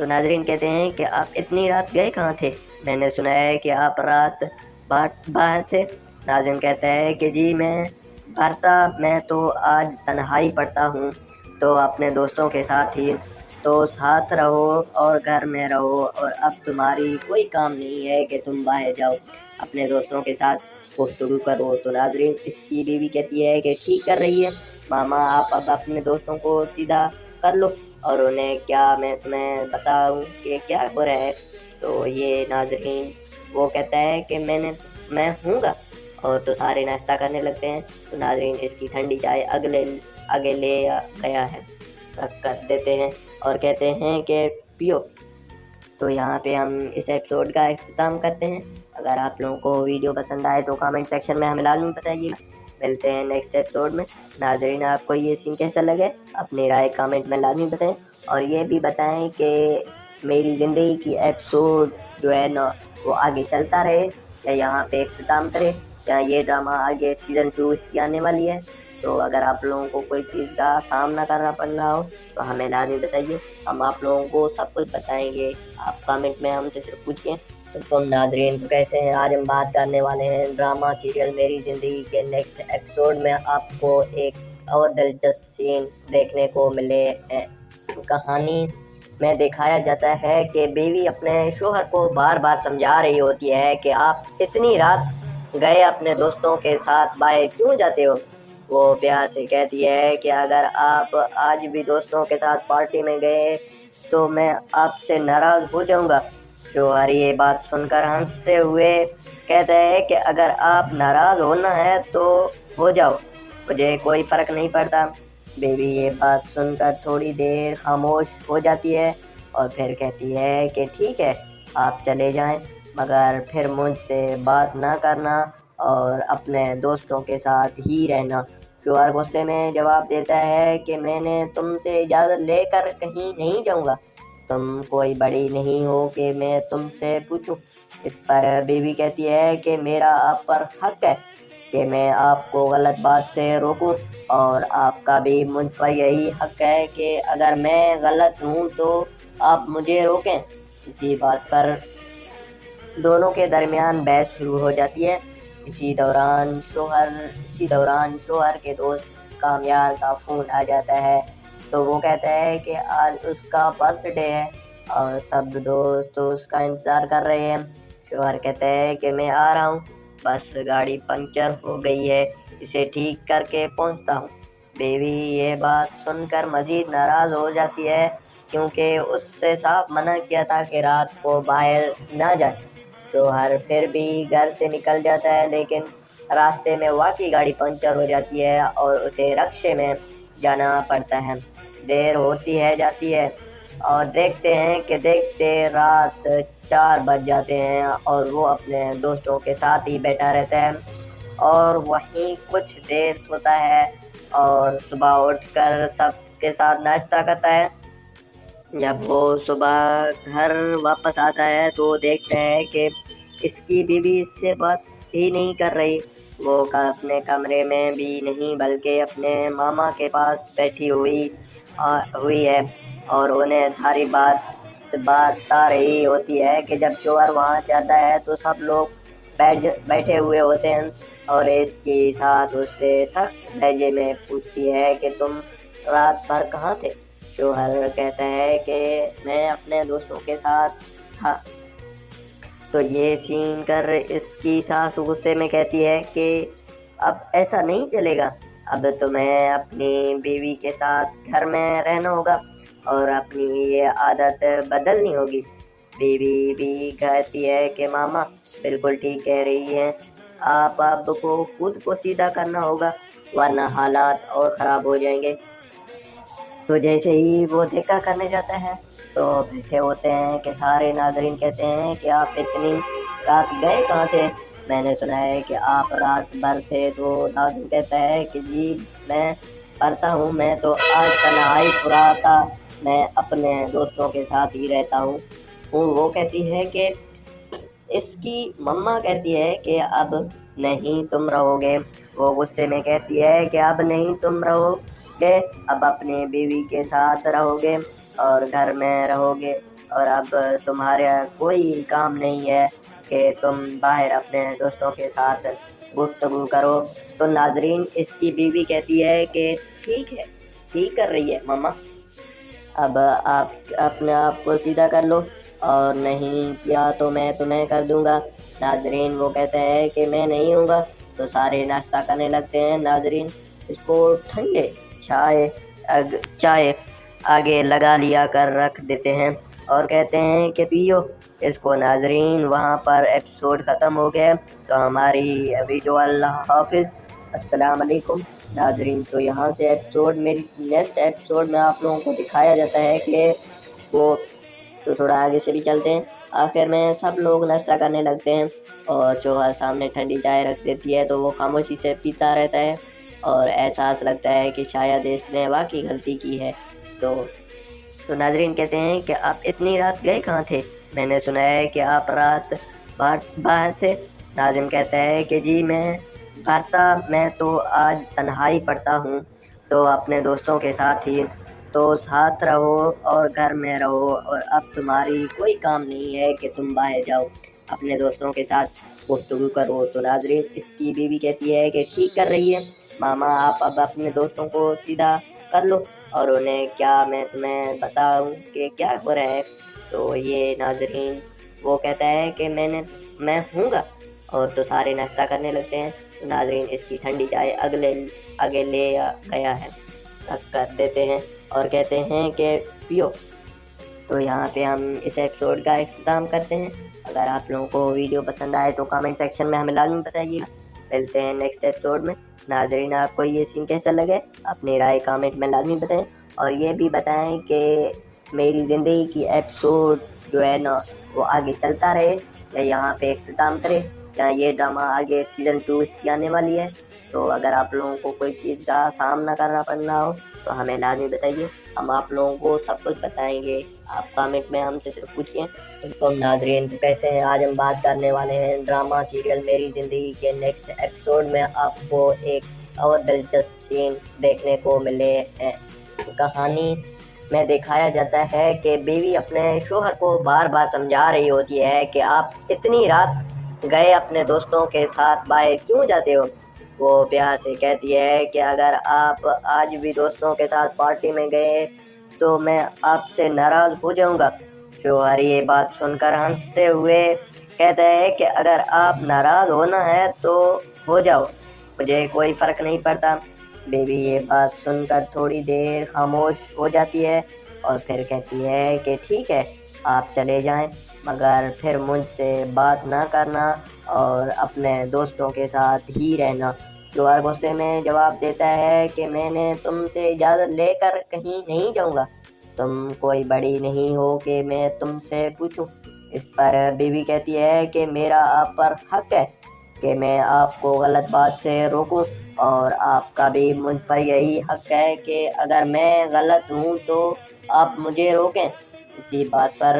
تو ناظرین کہتے ہیں کہ آپ اتنی رات گئے کہاں تھے؟ میں نے سنا ہے کہ آپ رات باہر تھے۔ ناظرین کہتا ہے کہ جی میں تو آج تنہائی پڑھتا ہوں، تو اپنے دوستوں کے ساتھ ہی، تو ساتھ رہو اور گھر میں رہو، اور اب تمہاری کوئی کام نہیں ہے کہ تم باہر جاؤ، اپنے دوستوں کے ساتھ گفتگو کرو۔ تو ناظرین اس کی بیوی کہتی ہے کہ ٹھیک کر رہی ہے ماما، آپ اب اپنے دوستوں کو سیدھا کر لو، اور انہیں کیا میں تمہیں بتاؤں کہ کیا ہو رہا ہے۔ تو یہ ناظرین وہ کہتا ہے کہ میں ہوں گا، اور تو سارے ناشتہ کرنے لگتے ہیں۔ تو ناظرین اس کی ٹھنڈی چائے آگے لے گیا ہے، رکھ کر دیتے ہیں اور کہتے ہیں کہ پیو۔ تو یہاں پہ ہم اس ایپیسوڈ کا اختتام کرتے ہیں۔ اگر آپ لوگوں کو ویڈیو پسند آئے تو کامنٹ سیکشن میں ہمیں لازمی بتائیے گا۔ ملتے ہیں نیکسٹ ایپیسوڈ میں۔ ناظرین آپ کو یہ سین کیسا لگے اپنی رائے کامنٹ میں لازمی بتائیں، اور یہ بھی بتائیں کہ میری زندگی کی ایپیسوڈ جو ہے نا وہ آگے چلتا رہے یا یہاں پہ اختتام کرے، یا یہ ڈرامہ آگے سیزن 2 اس کی آنے والی ہے۔ تو اگر آپ لوگوں کو کوئی چیز کا سامنا کرنا پڑ رہا ہو تو ہمیں لازمی بتائیے، ہم آپ لوگوں کو سب کچھ بتائیں گے۔ آپ کامنٹ میں ہم سے صرف پوچھیں۔ تو تم ناظرین کیسے ہیں؟ آج ہم بات کرنے والے ہیں ڈرامہ سیریل میری زندگی کے نیکسٹ ایپیسوڈ میں آپ کو ایک اور دلچسپ سین دیکھنے کو ملے ہیں۔ کہانی میں دکھایا جاتا ہے کہ بیوی اپنے شوہر کو بار بار سمجھا رہی ہوتی ہے کہ آپ اتنی رات گئے اپنے دوستوں کے ساتھ باہر کیوں جاتے ہو؟ وہ پیار سے کہتی ہے کہ اگر آپ آج بھی دوستوں کے ساتھ پارٹی میں گئے تو میں آپ سے ناراض ہو جاؤں گا۔ شوہر یہ بات سن کر ہنستے ہوئے کہتا ہے کہ اگر آپ ناراض ہونا ہے تو ہو جاؤ، مجھے کوئی فرق نہیں پڑتا۔ بیوی یہ بات سن کر تھوڑی دیر خاموش ہو جاتی ہے اور پھر کہتی ہے کہ ٹھیک ہے، آپ چلے جائیں، مگر پھر مجھ سے بات نہ کرنا اور اپنے دوستوں کے ساتھ ہی رہنا۔ شوہر غصے میں جواب دیتا ہے کہ میں نے تم سے اجازت لے کر کہیں نہیں جاؤں گا، تم کوئی بڑی نہیں ہو کہ میں تم سے پوچھوں۔ اس پر بیوی کہتی ہے کہ میرا آپ پر حق ہے کہ میں آپ کو غلط بات سے روکوں، اور آپ کا بھی مجھ پر یہی حق ہے کہ اگر میں غلط ہوں تو آپ مجھے روکیں۔ اسی بات پر دونوں کے درمیان بحث شروع ہو جاتی ہے۔ اسی دوران شوہر کے دوست کامیار کا فون آ جاتا ہے، تو وہ کہتا ہے کہ آج اس کا برتھ ڈے ہے اور سب دوست اس کا انتظار کر رہے ہیں۔ شوہر کہتا ہے کہ میں آ رہا ہوں، بس گاڑی پنکچر ہو گئی ہے، اسے ٹھیک کر کے پہنچتا ہوں۔ بیوی یہ بات سن کر مزید ناراض ہو جاتی ہے کیونکہ اس سے صاف منع کیا تھا کہ رات کو باہر نہ جائے۔ شوہر پھر بھی گھر سے نکل جاتا ہے، لیکن راستے میں واقعی گاڑی پنکچر ہو جاتی ہے اور اسے رکشے میں جانا پڑتا ہے۔ دیر ہوتی جاتی ہے اور دیکھتے ہیں کہ رات 4 بج جاتے ہیں اور وہ اپنے دوستوں کے ساتھ ہی بیٹھا رہتا ہے اور وہیں کچھ دیر سوتا ہے، اور صبح اٹھ کر سب کے ساتھ ناشتہ کرتا ہے۔ جب وہ صبح گھر واپس آتا ہے تو دیکھتا ہے کہ اس کی بیوی اس سے بات ہی نہیں کر رہی، وہ اپنے کمرے میں بھی نہیں بلکہ اپنے ماما کے پاس بیٹھی ہوئی ہے، اور انہیں ساری بات بتا رہی ہوتی ہے کہ جب شوہر وہاں جاتا ہے تو سب لوگ بیٹھے ہوئے ہوتے ہیں، اور اس کی ساس اس سے سخت لہجے میں پوچھتی ہے کہ تم رات بھر کہاں تھے؟ شوہر کہتا ہے کہ میں اپنے دوستوں کے ساتھ تھا۔ تو یہ سین کر اس کی ساس غصے میں کہتی ہے کہ اب ایسا نہیں چلے گا، اب تمہیں اپنی بیوی کے ساتھ گھر میں رہنا ہوگا اور اپنی یہ عادت بدلنی ہوگی۔ بیوی بھی کہتی ہے کہ ماما بالکل ٹھیک کہہ رہی ہیں، آپ کو خود کو سیدھا کرنا ہوگا ورنہ حالات اور خراب ہو جائیں گے۔ تو جیسے ہی وہ دھکا کرنے جاتا ہے تو بیٹھے ہوتے ہیں کہ سارے ناظرین کہتے ہیں کہ آپ اتنی رات گئے کہاں تھے؟ میں نے سنا ہے کہ آپ رات بھر تھے۔ تو ناظرین کہتا ہے کہ جی میں پڑھتا ہوں، میں تو آج تنہائی پورا تھا، میں اپنے دوستوں کے ساتھ ہی رہتا ہوں۔ وہ کہتی ہے کہ اس کی مما کہتی ہے کہ اب نہیں تم رہو گے۔ وہ غصے میں کہتی ہے کہ اب نہیں تم رہو گے، اب اپنی بیوی کے ساتھ رہو گے اور گھر میں رہو گے۔ اور اب تمہارا کوئی کام نہیں ہے کہ تم باہر اپنے دوستوں کے ساتھ گفتگو کرو۔ تو ناظرین اس کی بیوی کہتی ہے کہ ٹھیک ہے، ٹھیک کر رہی ہے ماما، اب آپ اپنے آپ کو سیدھا کر لو، اور نہیں کیا تو میں تمہیں کر دوں گا۔ ناظرین وہ کہتا ہے کہ میں نہیں ہوں گا، تو سارے ناشتہ کرنے لگتے ہیں۔ ناظرین اس کو ٹھنڈے چائے آگے لگا لیا کر رکھ دیتے ہیں اور کہتے ہیں کہ پیو اس کو۔ ناظرین وہاں پر ایپیسوڈ ختم ہو گیا، تو ہماری ویڈیو اللہ حافظ، السلام علیکم۔ ناظرین تو یہاں سے میری نیکسٹ ایپیسوڈ میں آپ لوگوں کو دکھایا جاتا ہے کہ وہ، تو تھوڑا آگے سے بھی چلتے ہیں۔ آخر میں سب لوگ ناشتہ کرنے لگتے ہیں اور شوہر سامنے ٹھنڈی چائے رکھ دیتی ہے تو وہ خاموشی سے پیتا رہتا ہے اور احساس لگتا ہے کہ شاید اس نے واقعی غلطی کی ہے۔ تو ناظرین کہتے ہیں کہ آپ اتنی رات گئے کہاں تھے؟ میں نے سنا ہے کہ آپ رات باہر سے۔ ناظرین کہتا ہے کہ جی میں تو آج تنہائی پڑھتا ہوں، تو اپنے دوستوں کے ساتھ ہی، تو ساتھ رہو اور گھر میں رہو، اور اب تمہاری کوئی کام نہیں ہے کہ تم باہر جاؤ، اپنے دوستوں کے ساتھ گفتگو کرو۔ تو ناظرین اس کی بیوی کہتی ہے کہ ٹھیک کر رہی ہے ماما، آپ اب اپنے دوستوں کو سیدھا کر لو، اور انہیں کیا میں تمہیں بتاؤں کہ کیا ہو رہا ہے۔ تو یہ ناظرین وہ کہتا ہے کہ میں ہوں گا، اور تو سارے ناشتہ کرنے لگتے ہیں۔ تو ناظرین اس کی ٹھنڈی چائے آگے لے گیا ہے رکھ کر دیتے ہیں اور کہتے ہیں کہ پیو۔ تو یہاں پہ ہم اس ایپیسوڈ کا اختتام کرتے ہیں۔ اگر آپ لوگوں کو ویڈیو پسند آئے تو کامنٹ سیکشن میں ہمیں لازمی بتائیے۔ ملتے ہیں نیکسٹ ایپیسوڈ میں۔ ناظرین آپ کو یہ سین کیسا لگے اپنی رائے کامنٹ میں لازمی بتائیں، اور یہ بھی بتائیں کہ میری زندگی کی ایپیسوڈ جو ہے نا وہ آگے چلتا رہے یا یہاں پہ اختتام کرے، یا یہ ڈرامہ آگے سیزن 2 اس کی آنے والی ہے۔ تو اگر آپ لوگوں کو کوئی چیز کا سامنا کرنا پڑنا ہو تو ہمیں لازمی بتائیے، ہم آپ لوگوں کو سب کچھ بتائیں گے۔ آپ کامنٹ میں ہم سے صرف پوچھیں۔ تو ناظرین کیسے ہیں، آج ہم بات کرنے والے ہیں ڈرامہ سیریل میری زندگی کے نیکسٹ ایپیسوڈ میں آپ کو ایک اور دلچسپ سین دیکھنے کو ملے ہیں۔ کہانی میں دکھایا جاتا ہے کہ بیوی اپنے شوہر کو بار بار سمجھا رہی ہوتی ہے کہ آپ اتنی رات گئے اپنے دوستوں کے ساتھ باہر کیوں جاتے ہو۔ وہ پیار سے کہتی ہے کہ اگر آپ آج بھی دوستوں کے ساتھ پارٹی میں گئے تو میں آپ سے ناراض ہو جاؤں گا۔ شوہر یہ بات سن کر ہنستے ہوئے کہتا ہے کہ اگر آپ ناراض ہونا ہے تو ہو جاؤ، مجھے کوئی فرق نہیں پڑتا۔ بیوی یہ بات سن کر تھوڑی دیر خاموش ہو جاتی ہے اور پھر کہتی ہے کہ ٹھیک ہے، آپ چلے جائیں، مگر پھر مجھ سے بات نہ کرنا اور اپنے دوستوں کے ساتھ ہی رہنا۔ شوہر غصے میں جواب دیتا ہے کہ میں نے تم سے اجازت لے کر کہیں نہیں جاؤں گا، تم کوئی بڑی نہیں ہو کہ میں تم سے پوچھوں۔ اس پر بیوی کہتی ہے کہ میرا آپ پر حق ہے کہ میں آپ کو غلط بات سے روکوں، اور آپ کا بھی مجھ پر یہی حق ہے کہ اگر میں غلط ہوں تو آپ مجھے روکیں۔ اسی بات پر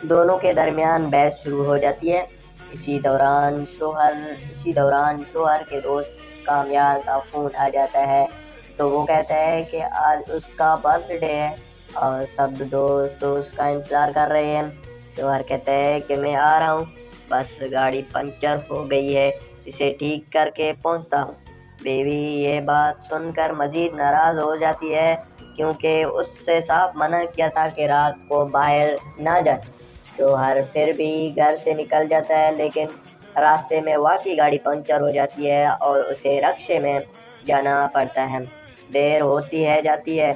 دونوں کے درمیان بحث شروع ہو جاتی ہے۔ اسی دوران شوہر کے دوست کامیار کا فون آ جاتا ہے، تو وہ کہتا ہے کہ آج اس کا برتھ ڈے ہے اور سب دوست اس کا انتظار کر رہے ہیں۔ شوہر کہتا ہے کہ میں آ رہا ہوں، بس گاڑی پنچر ہو گئی ہے، اسے ٹھیک کر کے پہنچتا ہوں۔ بیوی یہ بات سن کر مزید ناراض ہو جاتی ہے کیونکہ اس سے صاف منع کیا تھا کہ رات کو باہر نہ جائے۔ شوہر پھر بھی گھر سے نکل جاتا ہے، لیکن راستے میں واقعی گاڑی پنچر ہو جاتی ہے اور اسے رکشے میں جانا پڑتا ہے۔ دیر ہوتی جاتی ہے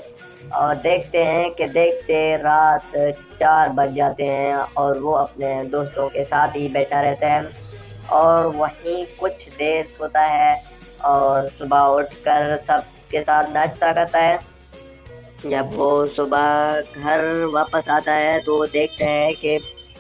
اور دیکھتے رات 4 بج جاتے ہیں اور وہ اپنے دوستوں کے ساتھ ہی بیٹھا رہتا ہے اور وہیں کچھ دیر سوتا ہے، اور صبح اٹھ کر سب کے ساتھ ناشتہ کرتا ہے۔ جب وہ صبح گھر واپس آتا ہے تو وہ دیکھتا ہے کہ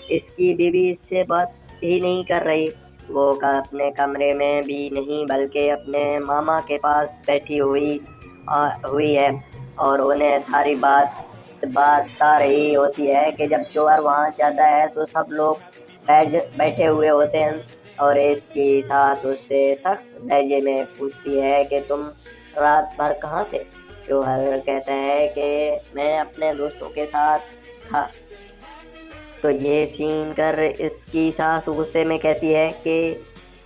اس کی بیوی اس سے بات ہی نہیں کر رہی۔ وہ اپنے کمرے میں بھی نہیں بلکہ اپنے ماما کے پاس بیٹھی ہوئی ہے اور انہیں ساری بات بتا رہی ہوتی ہے کہ جب شوہر وہاں جاتا ہے تو سب لوگ بیٹھے ہوئے ہوتے ہیں، اور اس کی ساس اس سے سخت لہجے میں پوچھتی ہے کہ تم رات بھر کہاں تھے؟ شوہر کہتا ہے کہ میں اپنے دوستوں کے ساتھ تھا، تو یہ سین کر اس کی ساس غصے میں کہتی ہے کہ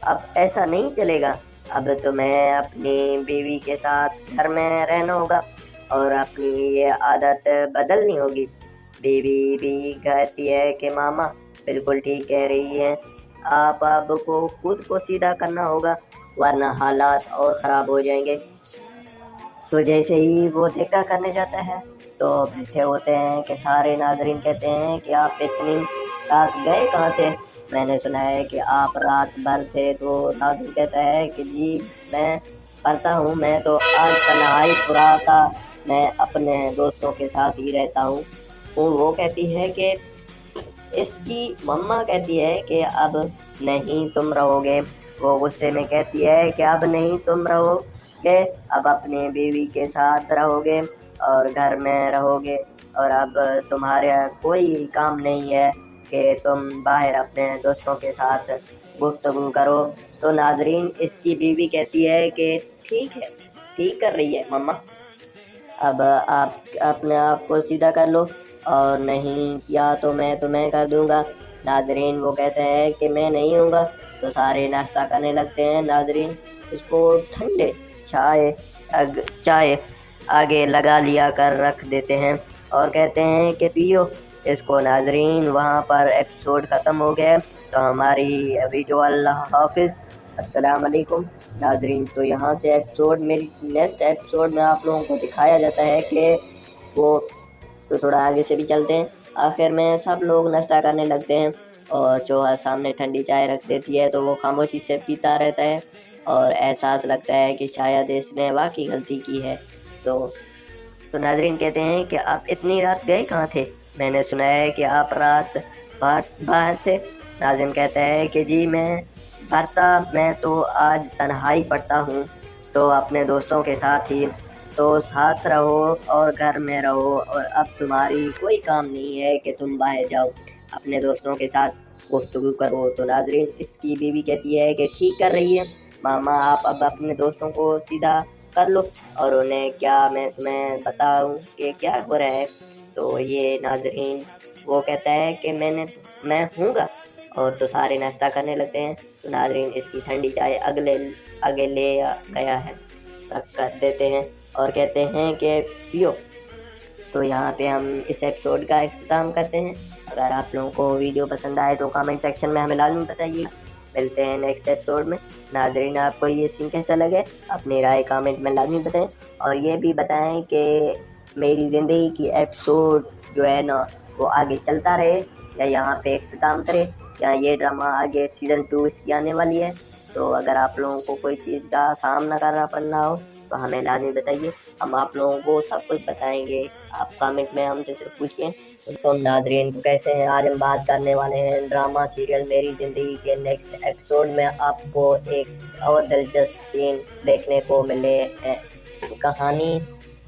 اب ایسا نہیں چلے گا، اب تمہیں اپنی بیوی کے ساتھ گھر میں رہنا ہوگا اور اپنی یہ عادت بدلنی ہوگی۔ بیوی بھی کہتی ہے کہ ماما بالکل ٹھیک کہہ رہی ہیں، آپ اب کو خود کو سیدھا کرنا ہوگا ورنہ حالات اور خراب ہو جائیں گے۔ تو جیسے ہی وہ دھکا کرنے جاتا ہے تو بیٹھے ہوتے ہیں کہ سارے ناظرین کہتے ہیں کہ آپ اتنی رات گئے کہاں تھے؟ میں نے سنا ہے کہ آپ رات بھر تھے۔ تو ناظرین کہتا ہے کہ جی میں پڑھتا ہوں، میں تو آج تنہائی پورا تھا، میں اپنے دوستوں کے ساتھ ہی رہتا ہوں۔ وہ کہتی ہے کہ اس کی مما کہتی ہے کہ اب نہیں تم رہو گے۔ وہ غصے میں کہتی ہے کہ اب نہیں تم رہو گے، اب اپنے بیوی کے ساتھ رہو گے اور گھر میں رہو گے، اور اب تمہارا کوئی کام نہیں ہے کہ تم باہر اپنے دوستوں کے ساتھ گفتگو کرو۔ تو ناظرین اس کی بیوی کہتی ہے کہ ٹھیک ہے، ٹھیک کر رہی ہے مما، اب آپ اپنے آپ کو سیدھا کر لو اور نہیں کیا تو میں تمہیں کر دوں گا۔ ناظرین وہ کہتے ہیں کہ میں نہیں ہوں گا۔ تو سارے ناشتہ کرنے لگتے ہیں۔ ناظرین اس کو ٹھنڈے چائے آگے لگا لیا کر رکھ دیتے ہیں اور کہتے ہیں کہ پیو اس کو۔ ناظرین وہاں پر ایپیسوڈ ختم ہو گیا، تو ہماری ویڈیو اللہ حافظ، السلام علیکم ناظرین۔ تو یہاں سے ایپیسوڈ میری نیکسٹ ایپیسوڈ میں آپ لوگوں کو دکھایا جاتا ہے کہ وہ تو تھوڑا آگے سے بھی چلتے ہیں۔ آخر میں سب لوگ ناشتہ کرنے لگتے ہیں اور شوہر سامنے ٹھنڈی چائے رکھ دیتی ہے تو وہ خاموشی سے پیتا رہتا ہے اور احساس لگتا ہے کہ شاید اس نے واقعی غلطی کی ہے۔ تو ناظرین کہتے ہیں کہ آپ اتنی رات گئے کہاں تھے؟ میں نے سنا ہے کہ آپ رات باہر تھے۔ ناظرین کہتا ہے کہ جی میں تو آج تنہائی پڑھتا ہوں، تو اپنے دوستوں کے ساتھ ہی، تو ساتھ رہو اور گھر میں رہو، اور اب تمہاری کوئی کام نہیں ہے کہ تم باہر جاؤ، اپنے دوستوں کے ساتھ گفتگو کرو۔ تو ناظرین اس کی بیوی کہتی ہے کہ ٹھیک کر رہی ہے ماما، آپ اب اپنے دوستوں کو سیدھا کر لو اور انہیں کیا میں تمہیں بتاؤں کہ کیا ہو رہا ہے۔ تو یہ ناظرین وہ کہتا ہے کہ میں ہوں گا، اور تو سارے ناشتہ کرنے لگتے ہیں۔ تو ناظرین اس کی ٹھنڈی چائے آگے لے گیا ہے رکھ کر دیتے ہیں اور کہتے ہیں کہ پیو۔ تو یہاں پہ ہم اس ایپیسوڈ کا اختتام کرتے ہیں۔ اگر آپ لوگوں کو ویڈیو پسند آئے تو کامنٹ سیکشن میں ہمیں لازمی بتائیے۔ ملتے ہیں نیکسٹ ایپیسوڈ میں۔ ناظرین آپ کو یہ سین کیسا لگے اپنی رائے کامنٹ میں لازمی بتائیں، اور یہ بھی بتائیں کہ میری زندگی کی ایپیسوڈ جو ہے نا وہ آگے چلتا رہے یا یہاں پہ اختتام کرے، یا یہ ڈرامہ آگے سیزن 2 اس کی آنے والی ہے۔ تو اگر آپ لوگوں کو کوئی چیز کا سامنا کرنا پڑنا ہو تو ہمیں لازمی بتائیے، ہم آپ لوگوں کو سب کچھ بتائیں گے۔ آپ کامنٹ میں ہم سے صرف پوچھئے۔ تو ناظرین کیسے ہیں؟ آج ہم بات کرنے والے ہیں ڈرامہ سیریل میری زندگی کے نیکسٹ ایپیسوڈ میں آپ کو ایک اور دلچسپ سین دیکھنے کو ملے ہیں۔ کہانی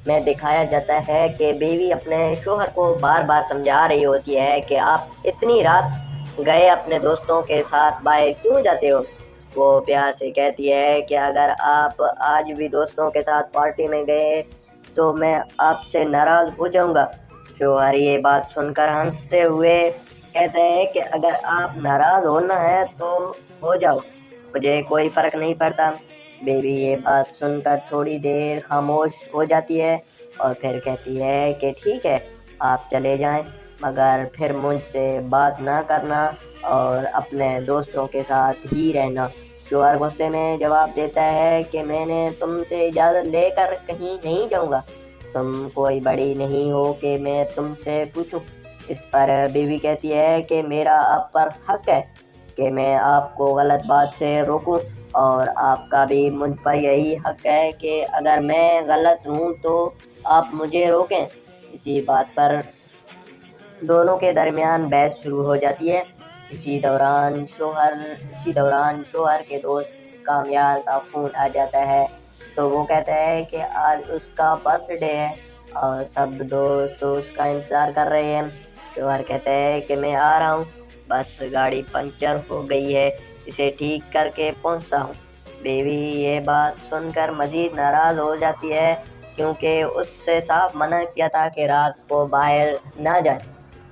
میں دکھایا جاتا ہے کہ بیوی اپنے شوہر کو بار بار سمجھا رہی ہوتی ہے کہ آپ اتنی رات گئے اپنے دوستوں کے ساتھ باہر کیوں جاتے ہو؟ وہ پیار سے کہتی ہے کہ اگر آپ آج بھی دوستوں کے ساتھ پارٹی میں گئے تو میں آپ سے ناراض ہو جاؤں گا۔ شوہر یہ بات سن کر ہنستے ہوئے کہتے ہیں کہ اگر آپ ناراض ہونا ہے تو ہو جاؤ، مجھے کوئی فرق نہیں پڑتا۔ بیوی یہ بات سن کر تھوڑی دیر خاموش ہو جاتی ہے اور پھر کہتی ہے کہ ٹھیک ہے آپ چلے جائیں، مگر پھر مجھ سے بات نہ کرنا اور اپنے دوستوں کے ساتھ ہی رہنا۔ شوہر غصے میں جواب دیتا ہے کہ میں نے تم سے اجازت لے کر کہیں نہیں جاؤں گا، تم کوئی بڑی نہیں ہو کہ میں تم سے پوچھوں۔ اس پر بیوی کہتی ہے کہ میرا آپ پر حق ہے کہ میں آپ کو غلط بات سے روکوں، اور آپ کا بھی مجھ پر یہی حق ہے کہ اگر میں غلط ہوں تو آپ مجھے روکیں۔ اسی بات پر دونوں کے درمیان بحث شروع ہو جاتی ہے۔ اسی دوران شوہر کے دوست کامیار کا فون آ جاتا ہے، تو وہ کہتا ہے کہ آج اس کا برتھ ڈے ہے اور سب دوست اس کا انتظار کر رہے ہیں۔ شوہر کہتا ہے کہ میں آ رہا ہوں، بس گاڑی پنچر ہو گئی ہے، اسے ٹھیک کر کے پہنچتا ہوں۔ بیوی یہ بات سن کر مزید ناراض ہو جاتی ہے کیونکہ اس سے صاف منع کیا تھا کہ رات کو باہر نہ جائے۔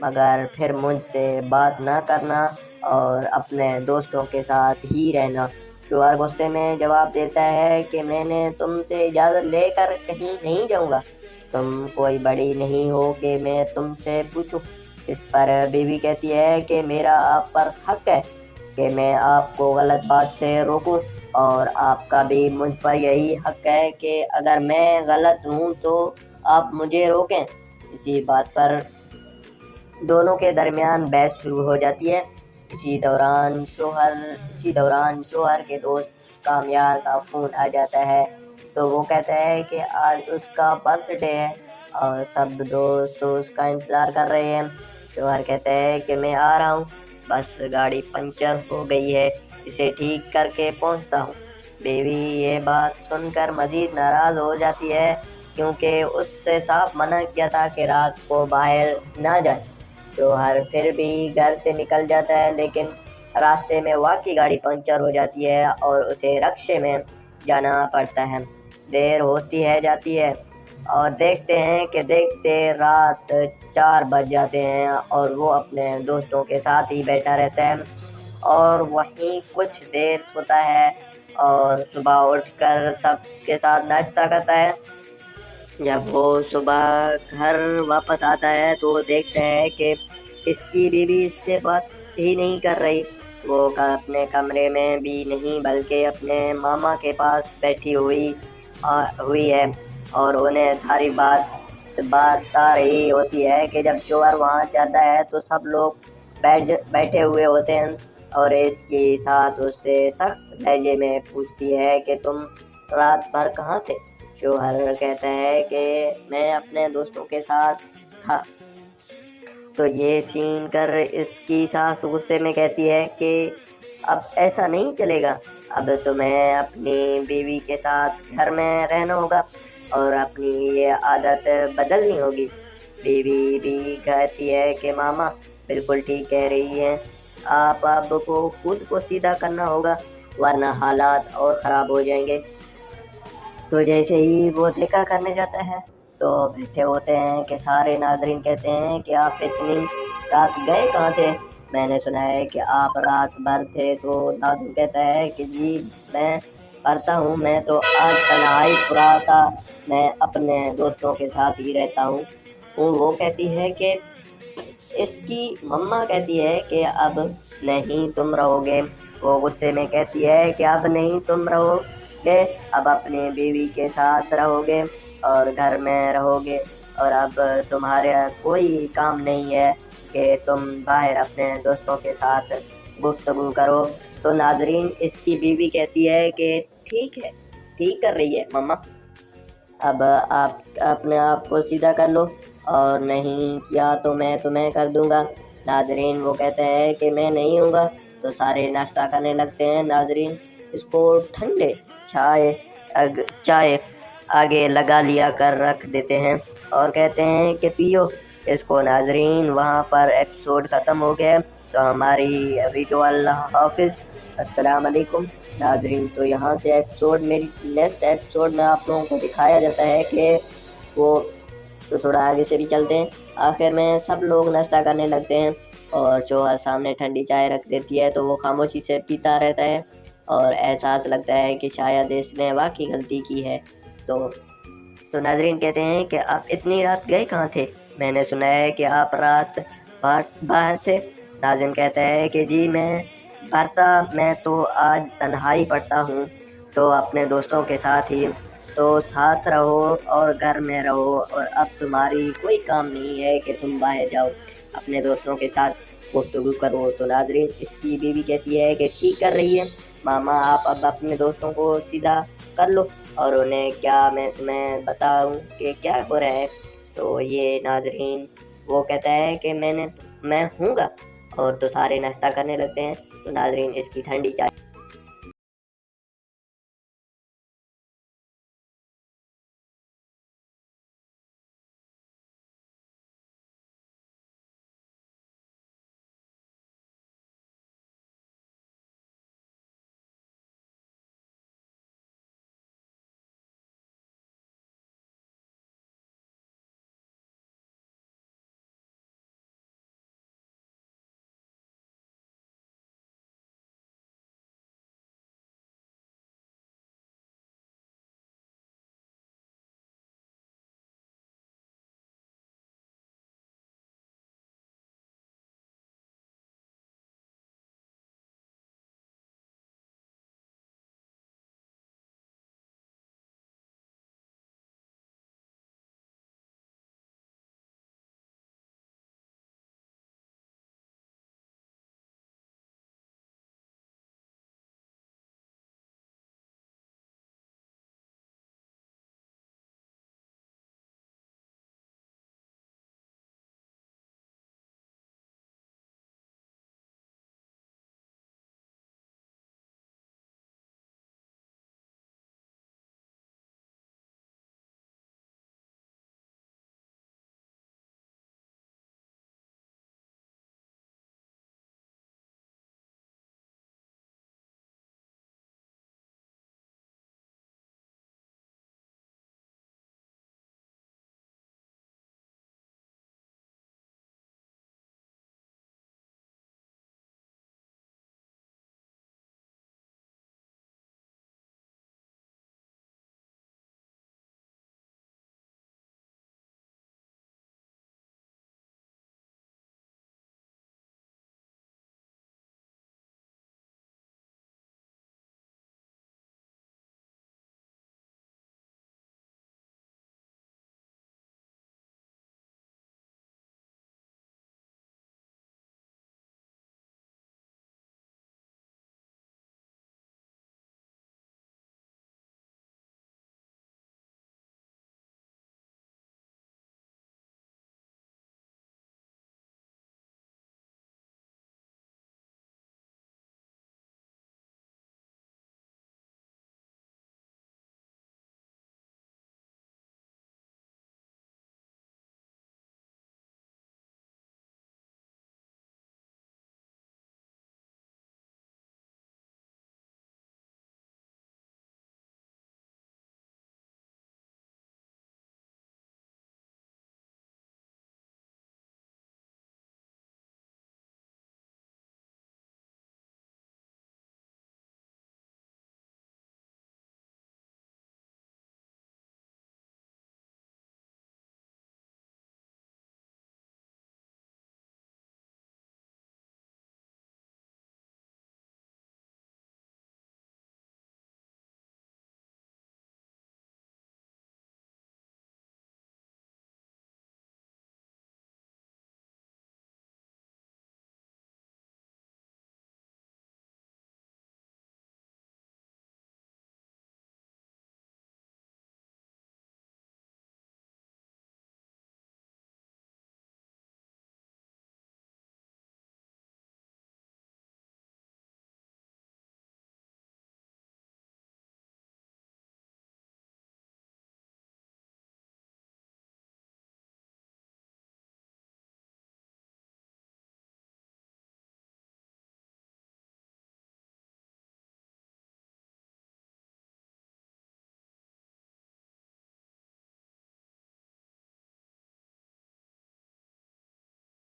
مگر پھر مجھ سے بات نہ کرنا اور اپنے دوستوں کے ساتھ ہی رہنا۔ شوہر غصے میں جواب دیتا ہے کہ میں نے تم سے اجازت لے کر کہیں نہیں جاؤں گا، تم کوئی بڑی نہیں ہو کہ میں تم سے پوچھوں۔ اس پر بیوی کہتی ہے کہ میرا آپ پر حق ہے کہ میں آپ کو غلط بات سے روکوں، اور آپ کا بھی مجھ پر یہی حق ہے کہ اگر میں غلط ہوں تو آپ مجھے روکیں۔ اسی بات پر دونوں کے درمیان بحث شروع ہو جاتی ہے۔ اسی دوران شوہر کے دوست کامیار کا فون آ جاتا ہے، تو وہ کہتا ہے کہ آج اس کا برتھ ڈے ہے اور سب دوست اس کا انتظار کر رہے ہیں۔ شوہر کہتا ہے کہ میں آ رہا ہوں، بس گاڑی پنچر ہو گئی ہے، اسے ٹھیک کر کے پہنچتا ہوں۔ بیوی یہ بات سن کر مزید ناراض ہو جاتی ہے، کیونکہ اس سے صاف منع کیا تھا کہ رات کو باہر نہ جائے۔ شوہر پھر بھی گھر سے نکل جاتا ہے، لیکن راستے میں واقعی گاڑی پنچر ہو جاتی ہے اور اسے رکشے میں جانا پڑتا ہے۔ دیر ہوتی ہے جاتی ہے اور دیکھتے ہیں کہ دیکھتے رات 4 بج جاتے ہیں اور وہ اپنے دوستوں کے ساتھ ہی بیٹھا رہتا ہے اور وہیں کچھ دیر سوتا ہے اور صبح اٹھ کر سب کے ساتھ ناشتہ کرتا ہے۔ جب وہ صبح گھر واپس آتا ہے تو وہ دیکھتا ہے کہ اس کی بیوی اس سے بات ہی نہیں کر رہی۔ وہ اپنے کمرے میں بھی نہیں بلکہ اپنے ماما کے پاس بیٹھی ہوئی ہے اور انہیں ساری بات بتا رہی ہوتی ہے کہ جب شوہر وہاں جاتا ہے تو سب لوگ بیٹھے ہوئے ہوتے ہیں اور اس کی ساس اس سے سخت لہجے میں پوچھتی ہے کہ تم رات بھر کہاں تھے؟ شوہر کہتا ہے کہ میں اپنے دوستوں کے ساتھ تھا۔ تو یہ سین کر اس کی ساس غصے میں کہتی ہے کہ اب ایسا نہیں چلے گا، اب تمہیں اپنی بیوی کے ساتھ گھر میں رہنا ہوگا اور اپنی یہ عادت بدلنی ہوگی۔ بیوی بھی کہتی ہے کہ ماما بالکل ٹھیک کہہ رہی ہیں، آپ اب کو خود کو سیدھا کرنا ہوگا ورنہ حالات اور خراب ہو جائیں گے۔ تو جیسے ہی وہ دیکھا کرنے جاتا ہے تو بیٹھے ہوتے ہیں کہ سارے ناظرین کہتے ہیں کہ آپ اتنی رات گئے کہاں تھے؟ میں نے سنا ہے کہ آپ رات بھر تھے۔ تو ناظرین کہتا ہے کہ جی میں کرتا ہوں، میں تو آج تنہائی پورا تھا، میں اپنے دوستوں کے ساتھ ہی رہتا ہوں۔ وہ کہتی ہے کہ اس کی مما کہتی ہے کہ اب نہیں تم رہو گے۔ وہ غصے میں کہتی ہے کہ اب نہیں تم رہو گے، اب اپنی بیوی کے ساتھ رہو گے اور گھر میں رہو گے، اور اب تمہارا کوئی کام نہیں ہے کہ تم باہر اپنے دوستوں کے ساتھ گفتگو کرو۔ تو ناظرین اس کی بیوی کہتی ہے کہ ٹھیک ہے، ٹھیک کر رہی ہے مما، اب آپ اپنے آپ کو سیدھا کر لو اور نہیں کیا تو میں تمہیں کر دوں گا۔ ناظرین وہ کہتا ہے کہ میں نہیں ہوں گا، تو سارے ناشتہ کرنے لگتے ہیں۔ ناظرین اس کو ٹھنڈے چائے آگے لگا لیا کر رکھ دیتے ہیں اور کہتے ہیں کہ پیو اس کو۔ ناظرین وہاں پر ایپیسوڈ ختم ہو گیا، تو ہماری ابھی تو اللہ حافظ، السلام علیکم ناظرین۔ تو یہاں سے ایپیسوڈ میری نیکسٹ ایپیسوڈ میں آپ لوگوں کو دکھایا جاتا ہے کہ وہ تو تھوڑا آگے سے بھی چلتے ہیں۔ آخر میں سب لوگ ناشتہ کرنے لگتے ہیں اور شوہر سامنے ٹھنڈی چائے رکھ دیتی ہے تو وہ خاموشی سے پیتا رہتا ہے اور احساس لگتا ہے کہ شاید اس نے واقعی غلطی کی ہے۔ تو ناظرین کہتے ہیں کہ آپ اتنی رات گئے کہاں تھے؟ میں نے سنا ہے کہ آپ رات باہر سے۔ ناظرین کہتا ہے کہ جی میں تو آج تنہائی پڑھتا ہوں، تو اپنے دوستوں کے ساتھ ہی، تو ساتھ رہو اور گھر میں رہو، اور اب تمہاری کوئی کام نہیں ہے کہ تم باہر جاؤ، اپنے دوستوں کے ساتھ گفتگو کرو۔ تو ناظرین اس کی بیوی کہتی ہے کہ ٹھیک کر رہی ہے ماما، آپ اب اپنے دوستوں کو سیدھا کر لو اور انہیں کیا میں تمہیں بتاؤں کہ کیا ہو رہا ہے۔ تو یہ ناظرین وہ کہتا ہے کہ میں ہوں گا، اور تو سارے ناشتہ کرنے لگتے ہیں۔ تو ناظرین اس کی ٹھنڈی چائے